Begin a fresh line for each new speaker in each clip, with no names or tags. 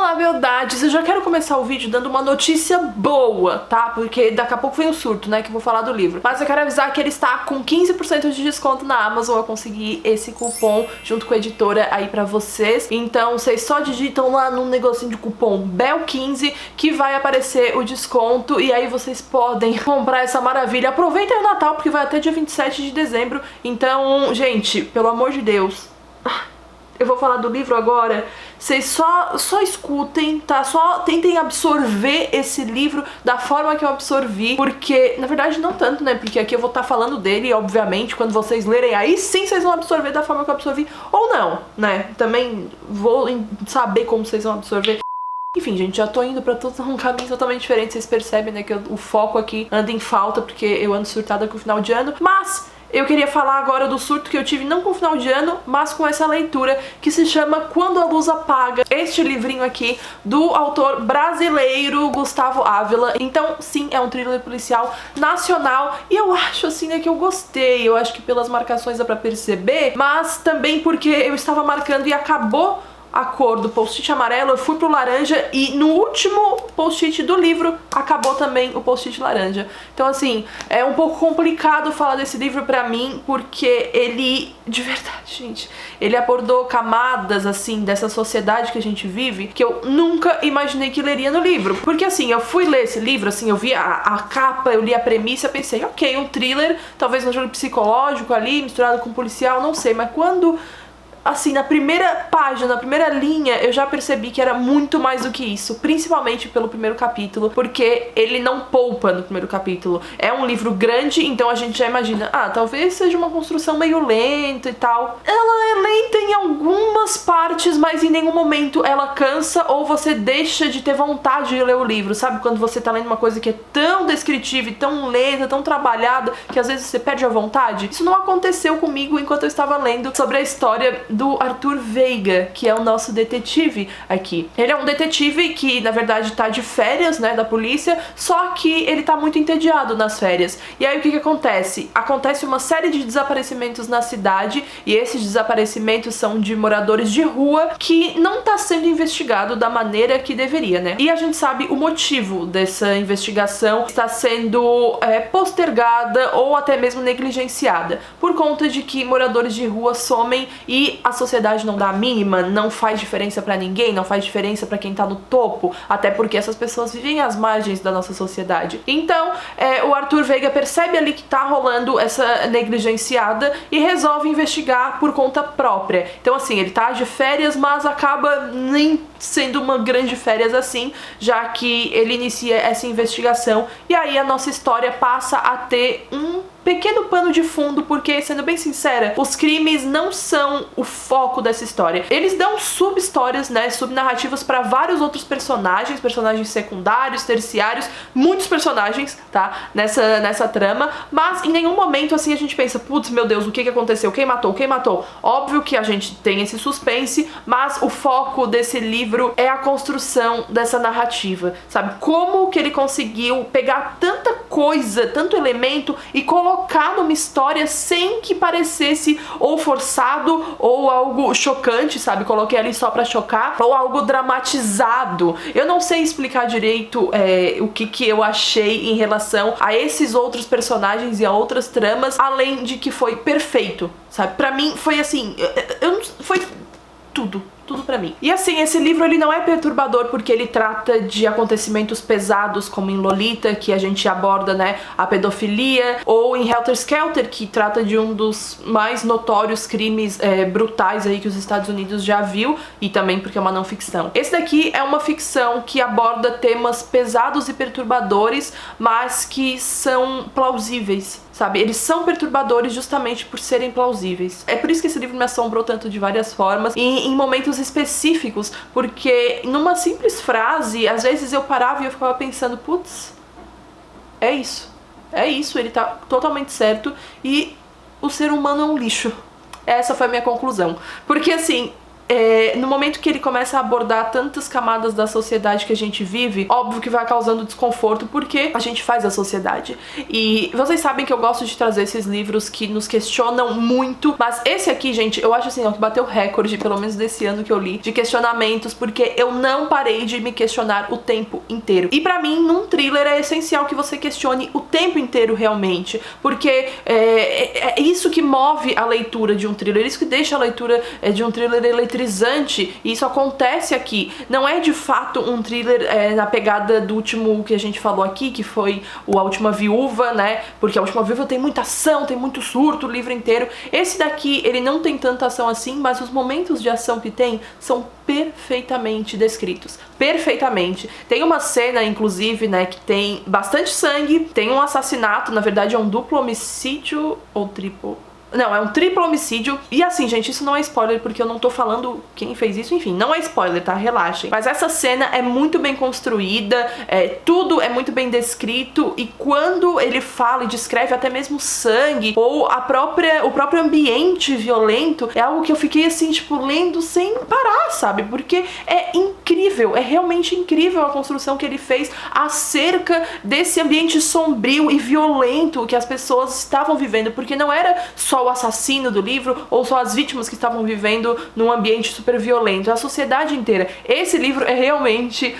falar verdades, eu já quero começar o vídeo dando uma notícia boa, tá? Porque daqui a pouco vem o surto, né, que eu vou falar do livro. Mas eu quero avisar que ele está com 15% de desconto na Amazon. Eu consegui esse cupom junto com a editora aí pra vocês. Então vocês só digitam lá no negocinho de cupom BEL15 que vai aparecer o desconto e aí vocês podem comprar essa maravilha. Aproveitem o Natal porque vai até dia 27 de dezembro. Então, gente, pelo amor de Deus, eu vou falar do livro agora. Vocês só escutem, tá? Só tentem absorver esse livro da forma que eu absorvi. Porque, na verdade, não tanto, né? Porque aqui eu vou estar falando dele, obviamente, quando vocês lerem, aí sim vocês vão absorver da forma que eu absorvi. Ou não, né? Também vou saber como vocês vão absorver. Enfim, gente, já tô indo pra todo um caminho totalmente diferente. Vocês percebem, né, que o foco aqui anda em falta, porque eu ando surtada com o final de ano. Mas eu queria falar agora do surto que eu tive, não com o final de ano, mas com essa leitura que se chama Quando a Luz Apaga. Este livrinho aqui do autor brasileiro Gustavo Ávila. Então, sim, é um thriller policial nacional e eu acho, assim, né, que eu gostei. Eu acho que pelas marcações dá pra perceber, mas também porque eu estava marcando e acabou a cor do post-it amarelo, eu fui pro laranja e no último post-it do livro acabou também o post-it laranja. Então, assim, é um pouco complicado falar desse livro pra mim, porque ele, de verdade, gente, ele abordou camadas, assim, dessa sociedade que a gente vive, que eu nunca imaginei que leria no livro. Porque, assim, eu fui ler esse livro, assim, eu vi a capa, eu li a premissa, pensei, ok, um thriller, talvez um jogo psicológico ali, misturado com policial, não sei, mas quando, assim, na primeira página, na primeira linha, eu já percebi que era muito mais do que isso, principalmente pelo primeiro capítulo, porque ele não poupa no primeiro capítulo. É um livro grande, então a gente já imagina, talvez seja uma construção meio lenta e tal. Ela é lenta em algumas partes, mas em nenhum momento ela cansa ou você deixa de ter vontade de ler o livro, sabe? Quando você tá lendo uma coisa que é tão descritiva e tão lenta, tão trabalhada, que às vezes você perde a vontade. Isso não aconteceu comigo enquanto eu estava lendo sobre a história do Arthur Veiga, que é o nosso detetive aqui. Ele é um detetive que, na verdade, tá de férias, né, da polícia, só que ele tá muito entediado nas férias. E aí o que acontece? Acontece uma série de desaparecimentos na cidade, e esses desaparecimentos são de moradores de rua que não tá sendo investigado da maneira que deveria, né? E a gente sabe o motivo dessa investigação está sendo postergada ou até mesmo negligenciada, por conta de que moradores de rua somem e a sociedade não dá a mínima, não faz diferença pra ninguém, não faz diferença pra quem tá no topo, até porque essas pessoas vivem às margens da nossa sociedade. Então, o Arthur Veiga percebe ali que tá rolando essa negligenciada e resolve investigar por conta própria. Então, assim, ele tá de férias, mas acaba nem sendo uma grande férias assim, já que ele inicia essa investigação e aí a nossa história passa a ter um pequeno pano de fundo, porque, sendo bem sincera, os crimes não são o foco dessa história. Eles dão sub-histórias, né, subnarrativas para vários outros personagens secundários, terciários, muitos personagens, tá, nessa trama, mas em nenhum momento, assim, a gente pensa, putz, meu Deus, o que aconteceu? Quem matou? Quem matou? Óbvio que a gente tem esse suspense, mas o foco desse livro é a construção dessa narrativa, sabe? Como que ele conseguiu pegar tanta coisa, tanto elemento e colocar numa história sem que parecesse ou forçado ou algo chocante, sabe? Coloquei ali só pra chocar, ou algo dramatizado. Eu não sei explicar direito o que eu achei em relação a esses outros personagens e a outras tramas, além de que foi perfeito, sabe? Pra mim foi assim, foi tudo pra mim. E assim, esse livro ele não é perturbador porque ele trata de acontecimentos pesados, como em Lolita, que a gente aborda, né, a pedofilia, ou em Helter Skelter, que trata de um dos mais notórios crimes brutais aí que os Estados Unidos já viu, e também porque é uma não ficção. Esse daqui é uma ficção que aborda temas pesados e perturbadores, mas que são plausíveis, sabe? Eles são perturbadores justamente por serem plausíveis. É por isso que esse livro me assombrou tanto de várias formas e em momentos específicos, porque numa simples frase, às vezes eu parava e eu ficava pensando, putz, é isso, ele tá totalmente certo e o ser humano é um lixo. Essa foi a minha conclusão. Porque assim, no momento que ele começa a abordar tantas camadas da sociedade que a gente vive, óbvio que vai causando desconforto, porque a gente faz a sociedade. E vocês sabem que eu gosto de trazer esses livros que nos questionam muito, mas esse aqui, gente, eu acho assim, ó, que bateu recorde, pelo menos desse ano que eu li, de questionamentos, porque eu não parei de me questionar o tempo inteiro. E pra mim, num thriller, é essencial que você questione o tempo inteiro realmente, porque é isso que move a leitura de um thriller, isso que deixa a leitura de um thriller eletrizante, e isso acontece aqui. Não é de fato um thriller na pegada do último que a gente falou aqui, que foi A Última Viúva, né? Porque A Última Viúva tem muita ação, tem muito surto o livro inteiro. Esse daqui, ele não tem tanta ação assim, mas os momentos de ação que tem são perfeitamente descritos. Perfeitamente. Tem uma cena, inclusive, né, que tem bastante sangue, tem um assassinato, na verdade é um duplo homicídio ou triplo... Não, é um triplo homicídio. E assim, gente, isso não é spoiler, porque eu não tô falando quem fez isso. Enfim, não é spoiler, tá? Relaxem. Mas essa cena é muito bem construída, tudo é muito bem descrito. E quando ele fala e descreve até mesmo sangue, ou o próprio ambiente violento, é algo que eu fiquei assim, tipo, lendo sem parar, sabe? Porque é incrível, é realmente incrível a construção que ele fez acerca desse ambiente sombrio e violento que as pessoas estavam vivendo. Porque não era só o assassino do livro ou só as vítimas que estavam vivendo num ambiente super violento, a sociedade inteira. Esse livro é realmente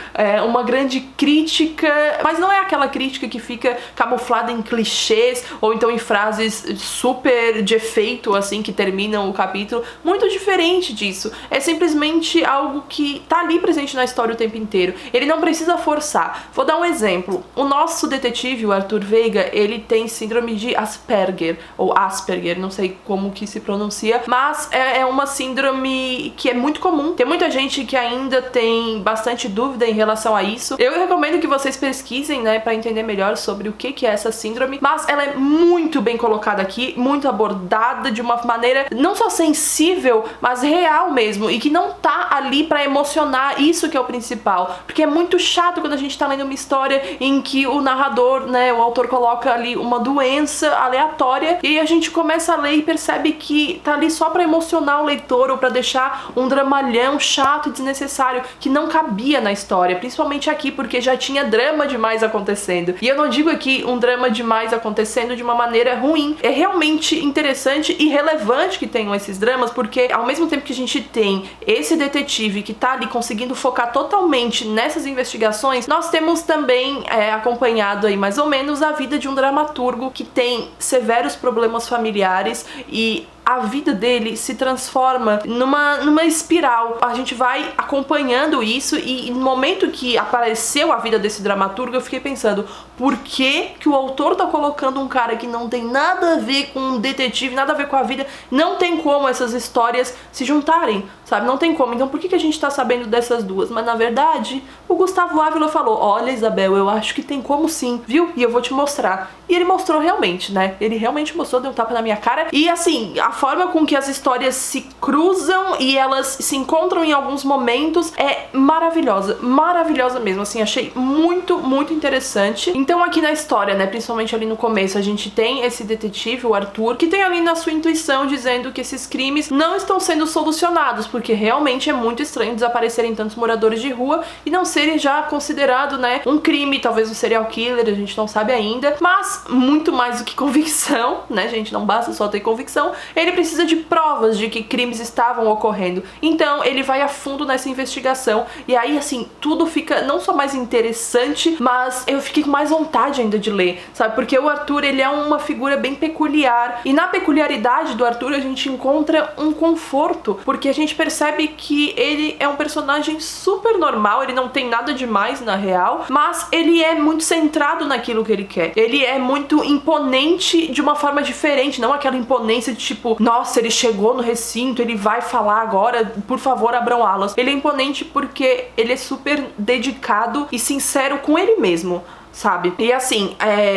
uma grande crítica, mas não é aquela crítica que fica camuflada em clichês ou então em frases super de efeito, assim, que terminam o capítulo. Muito diferente disso. É simplesmente algo que tá ali presente na história o tempo inteiro. Ele não precisa forçar. Vou dar um exemplo. O nosso detetive, o Arthur Veiga, ele tem síndrome de Asperger, ou Asperger, não sei como que se pronuncia, mas é uma síndrome que é muito comum. Tem muita gente que ainda tem bastante dúvida em relação a isso. Eu recomendo que vocês pesquisem, né, pra entender melhor sobre o que é essa síndrome, mas ela é muito bem colocada aqui, muito abordada de uma maneira não só sensível, mas real mesmo, e que não tá ali pra emocionar, isso que é o principal, porque é muito chato quando a gente tá lendo uma história em que o narrador, né, o autor coloca ali uma doença aleatória e a gente começa a ler e percebe que tá ali só pra emocionar o leitor ou pra deixar um dramalhão chato e desnecessário que não cabia na história, principalmente aqui, porque já tinha drama demais acontecendo. E eu não digo aqui um drama demais acontecendo de uma maneira ruim. É realmente interessante e relevante que tenham esses dramas, porque ao mesmo tempo que a gente tem esse detetive que tá ali conseguindo focar totalmente nessas investigações, nós temos também acompanhado aí mais ou menos a vida de um dramaturgo que tem severos problemas familiares e a vida dele se transforma numa espiral. A gente vai acompanhando isso e no momento que apareceu a vida desse dramaturgo, eu fiquei pensando, por que o autor tá colocando um cara que não tem nada a ver com um detetive, nada a ver com a vida? Não tem como essas histórias se juntarem, sabe? Não tem como. Então por que a gente tá sabendo dessas duas? Mas na verdade, o Gustavo Ávila falou, olha, Isabel, eu acho que tem como sim, viu? E eu vou te mostrar. E ele mostrou realmente, né? Ele realmente mostrou, deu um tapa na minha cara. E assim, a forma com que as histórias se cruzam e elas se encontram em alguns momentos é maravilhosa. Maravilhosa mesmo, assim, achei muito, muito interessante. Então aqui na história, né, principalmente ali no começo, a gente tem esse detetive, o Arthur, que tem ali na sua intuição dizendo que esses crimes não estão sendo solucionados, porque realmente é muito estranho desaparecerem tantos moradores de rua e não serem já considerado, né, um crime, talvez um serial killer, a gente não sabe ainda, mas muito mais do que convicção, né, gente, não basta só ter convicção, ele precisa de provas de que crimes estavam ocorrendo. Então ele vai a fundo nessa investigação e aí, assim, tudo fica não só mais interessante, mas eu fiquei com mais vontade ainda de ler, sabe? Porque o Arthur, ele é uma figura bem peculiar e na peculiaridade do Arthur a gente encontra um conforto, porque a gente percebe que ele é um personagem super normal, ele não tem nada demais na real, mas ele é muito centrado naquilo que ele quer. Ele é muito imponente de uma forma diferente, não aquela imponência de tipo, nossa, ele chegou no recinto, ele vai falar agora, por favor, abram alas. Ele é imponente porque ele é super dedicado e sincero com ele mesmo, sabe? E assim,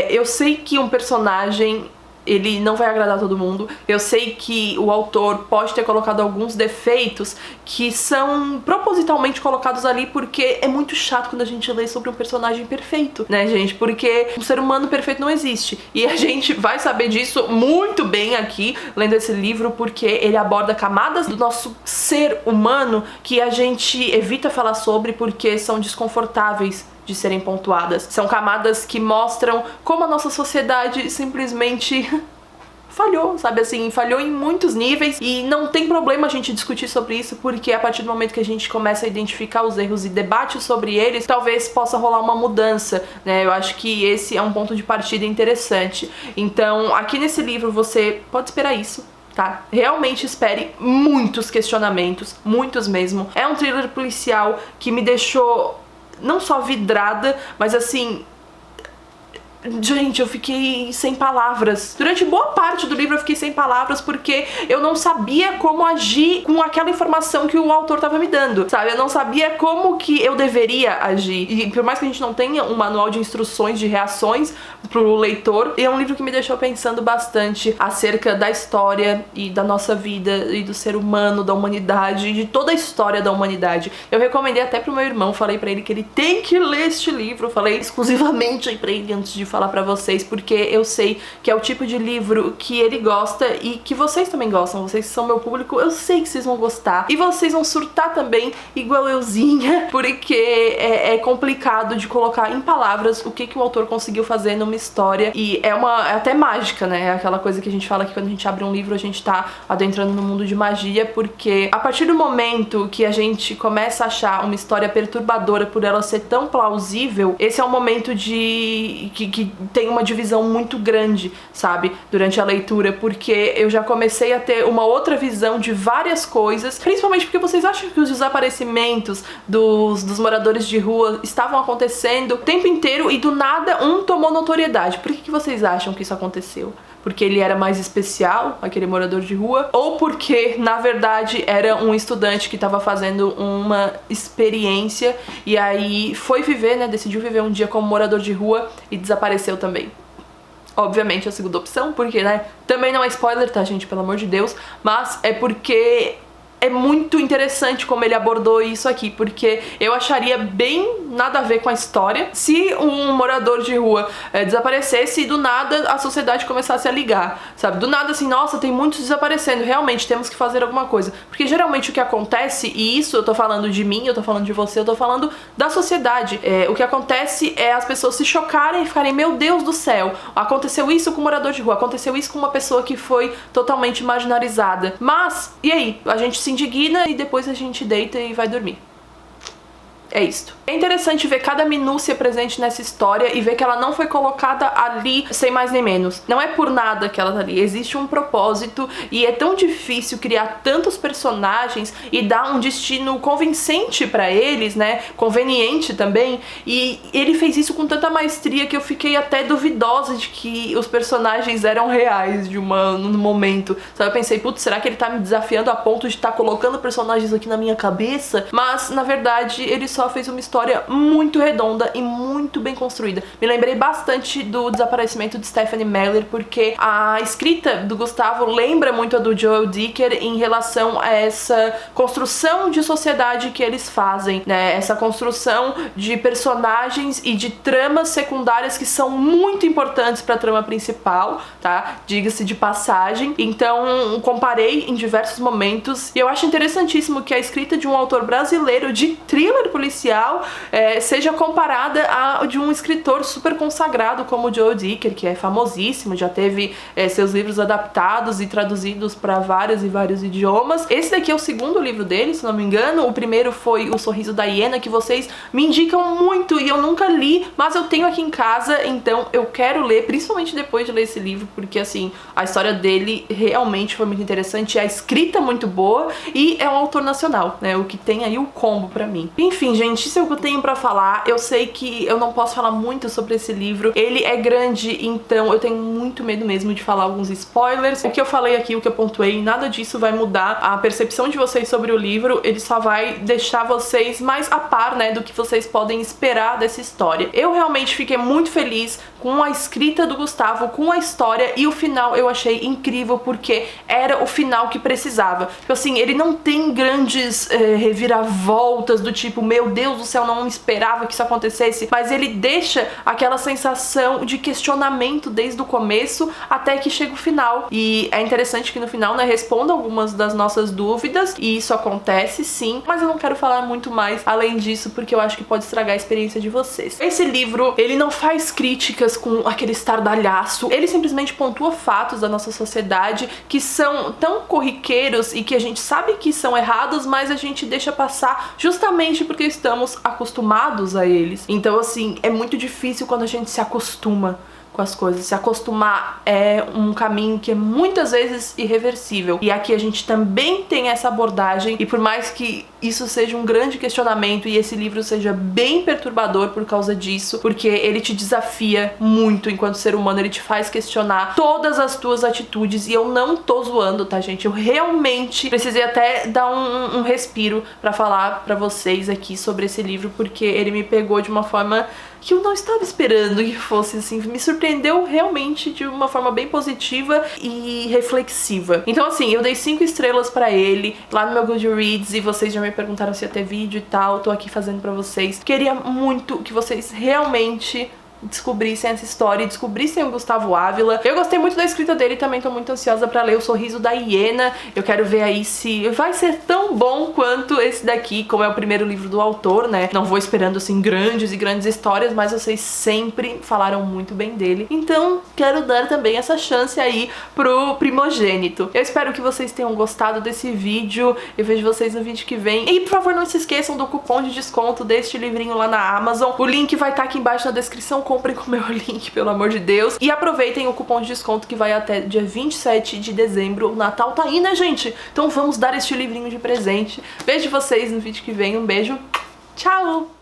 eu sei que um personagem ele não vai agradar todo mundo. Eu sei que o autor pode ter colocado alguns defeitos que são propositalmente colocados ali porque é muito chato quando a gente lê sobre um personagem perfeito, né, gente? Porque um ser humano perfeito não existe. E a gente vai saber disso muito bem aqui, lendo esse livro, porque ele aborda camadas do nosso ser humano que a gente evita falar sobre porque são desconfortáveis de serem pontuadas. São camadas que mostram como a nossa sociedade simplesmente falhou, sabe assim, falhou em muitos níveis, e não tem problema a gente discutir sobre isso, porque a partir do momento que a gente começa a identificar os erros e debate sobre eles, talvez possa rolar uma mudança, né? Eu acho que esse é um ponto de partida interessante. Então, aqui nesse livro você pode esperar isso, tá? Realmente espere muitos questionamentos, muitos mesmo. É um thriller policial que me deixou não só vidrada, mas assim, gente, eu fiquei sem palavras. Durante boa parte do livro eu fiquei sem palavras porque eu não sabia como agir com aquela informação que o autor tava me dando, sabe? Eu não sabia como que eu deveria agir. E por mais que a gente não tenha um manual de instruções, de reações pro leitor, é um livro que me deixou pensando bastante acerca da história e da nossa vida e do ser humano, da humanidade, de toda a história da humanidade. Eu recomendei até pro meu irmão, falei pra ele que ele tem que ler este livro, falei exclusivamente pra ele antes de falar pra vocês, porque eu sei que é o tipo de livro que ele gosta e que vocês também gostam. Vocês que são meu público, eu sei que vocês vão gostar e vocês vão surtar também igual euzinha, porque é complicado de colocar em palavras o que o autor conseguiu fazer numa história, e é até mágica, né? É aquela coisa que a gente fala que quando a gente abre um livro a gente tá adentrando no mundo de magia, porque a partir do momento que a gente começa a achar uma história perturbadora por ela ser tão plausível, esse é um momento que tem uma divisão muito grande, sabe, durante a leitura, porque eu já comecei a ter uma outra visão de várias coisas, principalmente porque vocês acham que os desaparecimentos dos moradores de rua estavam acontecendo o tempo inteiro e do nada um tomou notoriedade. Por que vocês acham que isso aconteceu? Porque ele era mais especial, aquele morador de rua, ou porque, na verdade, era um estudante que estava fazendo uma experiência e aí foi viver, né, decidiu viver um dia como morador de rua e desapareceu também. Obviamente a segunda opção, porque, né, também não é spoiler, tá, gente, pelo amor de Deus, mas é porque é muito interessante como ele abordou isso aqui, porque eu acharia bem nada a ver com a história se um morador de rua desaparecesse e do nada a sociedade começasse a ligar, sabe? Do nada assim, nossa, tem muitos desaparecendo, realmente temos que fazer alguma coisa. Porque geralmente o que acontece, e isso eu tô falando de mim, eu tô falando de você, eu tô falando da sociedade, o que acontece é as pessoas se chocarem e ficarem, meu Deus do céu, aconteceu isso com um morador de rua, aconteceu isso com uma pessoa que foi totalmente marginalizada. Mas, e aí? A gente se indigna e depois a gente deita e vai dormir. É isto. É interessante ver cada minúcia presente nessa história e ver que ela não foi colocada ali sem mais nem menos. Não é por nada que ela tá ali, existe um propósito e é tão difícil criar tantos personagens e dar um destino convincente pra eles, né, conveniente também, e ele fez isso com tanta maestria que eu fiquei até duvidosa de que os personagens eram reais no momento, sabe? Eu pensei, putz, será que ele tá me desafiando a ponto de estar colocando personagens aqui na minha cabeça? Mas, na verdade, ele só fez uma história muito redonda e muito bem construída. Me lembrei bastante do desaparecimento de Stephanie Meyer, porque a escrita do Gustavo lembra muito a do Joel Dicker em relação a essa construção de sociedade que eles fazem, né? Essa construção de personagens e de tramas secundárias que são muito importantes para a trama principal, tá? Diga-se de passagem. Então, comparei em diversos momentos e eu acho interessantíssimo que a escrita de um autor brasileiro de thriller policial seja comparada a de um escritor super consagrado como o Joel Dicker, que é famosíssimo, já teve seus livros adaptados e traduzidos para vários e vários idiomas. Esse daqui é o segundo livro dele, se não me engano. O primeiro foi O Sorriso da Hiena, que vocês me indicam muito e eu nunca li, mas eu tenho aqui em casa, então eu quero ler, principalmente depois de ler esse livro, porque assim, a história dele realmente foi muito interessante, a escrita muito boa e é um autor nacional, né, o que tem aí o combo pra mim. Enfim, gente, isso é o que eu tenho pra falar. Eu sei que eu não posso falar muito sobre esse livro. Ele é grande, então eu tenho muito medo mesmo de falar alguns spoilers. O que eu falei aqui, o que eu pontuei, nada disso vai mudar a percepção de vocês sobre o livro. Ele só vai deixar vocês mais a par, né, do que vocês podem esperar dessa história. Eu realmente fiquei muito feliz com a escrita do Gustavo, com a história, e o final eu achei incrível, porque era o final que precisava. Tipo assim, ele não tem grandes reviravoltas do tipo, meu Deus do céu, não esperava que isso acontecesse, mas ele deixa aquela sensação de questionamento desde o começo até que chega o final. E é interessante que no final, né, responda algumas das nossas dúvidas, e isso acontece sim, mas eu não quero falar muito mais além disso, porque eu acho que pode estragar a experiência de vocês. Esse livro, ele não faz críticas com aquele estardalhaço, ele simplesmente pontua fatos da nossa sociedade que são tão corriqueiros e que a gente sabe que são errados, mas a gente deixa passar justamente porque estamos acostumados a eles. Então, assim, é muito difícil quando a gente se acostuma com as coisas. Se acostumar é um caminho que é muitas vezes irreversível. E aqui a gente também tem essa abordagem, e por mais que isso seja um grande questionamento e esse livro seja bem perturbador por causa disso, porque ele te desafia muito enquanto ser humano, ele te faz questionar todas as tuas atitudes, e eu não tô zoando, tá, gente? Eu realmente precisei até dar um respiro pra falar pra vocês aqui sobre esse livro, porque ele me pegou de uma forma que eu não estava esperando que fosse assim, me surpreendeu realmente de uma forma bem positiva e reflexiva. Então assim, eu dei 5 estrelas pra ele lá no meu Goodreads, e vocês já me perguntaram se ia ter vídeo e tal, tô aqui fazendo pra vocês. Queria muito que vocês realmente descobrissem essa história e descobrissem o Gustavo Ávila. Eu gostei muito da escrita dele, também tô muito ansiosa pra ler O Sorriso da Hiena. Eu quero ver aí se vai ser tão bom quanto esse daqui, como é o primeiro livro do autor, né? Não vou esperando, assim, grandes e grandes histórias, mas vocês sempre falaram muito bem dele. Então, quero dar também essa chance aí pro Primogênito. Eu espero que vocês tenham gostado desse vídeo. Eu vejo vocês no vídeo que vem. E, por favor, não se esqueçam do cupom de desconto deste livrinho lá na Amazon. O link vai estar aqui embaixo na descrição. Comprem com o meu link, pelo amor de Deus. E aproveitem o cupom de desconto que vai até dia 27 de dezembro. O Natal tá aí, né, gente? Então vamos dar este livrinho de presente. Vejo vocês no vídeo que vem. Um beijo. Tchau!